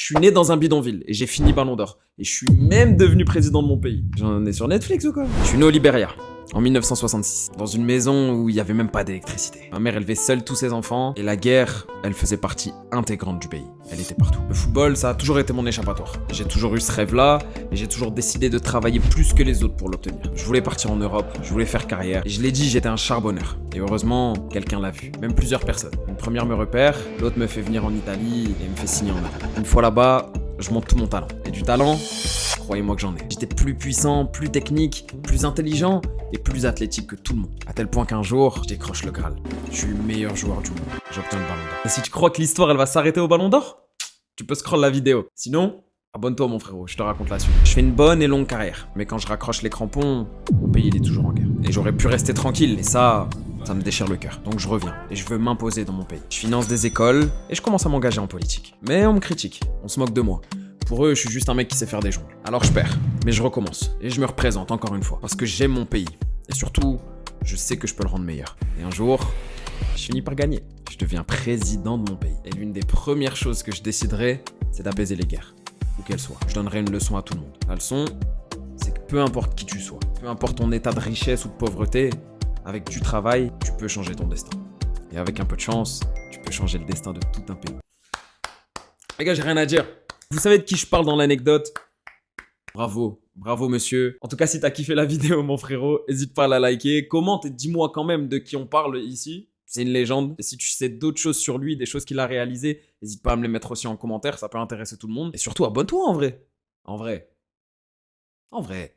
Je suis né dans un bidonville et j'ai fini Ballon d'Or. Et je suis même devenu président de mon pays. J'en ai sur Netflix ou quoi? Je suis né au Liberia. En 1966, dans une maison où il n'y avait même pas d'électricité. Ma mère élevait seule tous ses enfants, et la guerre, elle faisait partie intégrante du pays. Elle était partout. Le football, ça a toujours été mon échappatoire. J'ai toujours eu ce rêve-là, et j'ai toujours décidé de travailler plus que les autres pour l'obtenir. Je voulais partir en Europe, je voulais faire carrière, et je l'ai dit, j'étais un charbonneur. Et heureusement, quelqu'un l'a vu. Même plusieurs personnes. Une première me repère, l'autre me fait venir en Italie, et me fait signer en Italie. Une fois là-bas, je montre tout mon talent. Et du talent, croyez-moi que j'en ai. J'étais plus puissant, plus technique, plus intelligent et plus athlétique que tout le monde. À tel point qu'un jour, je décroche le Graal. Je suis le meilleur joueur du monde. J'obtiens le Ballon d'Or. Et si tu crois que l'histoire, elle va s'arrêter au Ballon d'Or, tu peux scroll la vidéo. Sinon, abonne-toi mon frérot, je te raconte la suite. Je fais une bonne et longue carrière. Mais quand je raccroche les crampons, mon pays il est toujours en guerre. Et j'aurais pu rester tranquille. Et ça me déchire le cœur. Donc je reviens et je veux m'imposer dans mon pays. Je finance des écoles et je commence à m'engager en politique. Mais on me critique, on se moque de moi. Pour eux, je suis juste un mec qui sait faire des jongles. Alors je perds, mais je recommence. Et je me représente encore une fois. Parce que j'aime mon pays. Et surtout, je sais que je peux le rendre meilleur. Et un jour, je finis par gagner. Je deviens président de mon pays. Et l'une des premières choses que je déciderai, c'est d'apaiser les guerres. Où qu'elles soient. Je donnerai une leçon à tout le monde. La leçon, c'est que peu importe qui tu sois, peu importe ton état de richesse ou de pauvreté, avec du travail, tu peux changer ton destin. Et avec un peu de chance, tu peux changer le destin de tout un pays. Les gars, j'ai rien à dire. Vous savez de qui je parle dans l'anecdote? Bravo, bravo monsieur. En tout cas, si t'as kiffé la vidéo, mon frérot, n'hésite pas à la liker. Commente et dis-moi quand même de qui on parle ici. C'est une légende. Et si tu sais d'autres choses sur lui, des choses qu'il a réalisées, n'hésite pas à me les mettre aussi en commentaire, ça peut intéresser tout le monde. Et surtout, abonne-toi en vrai. En vrai. En vrai.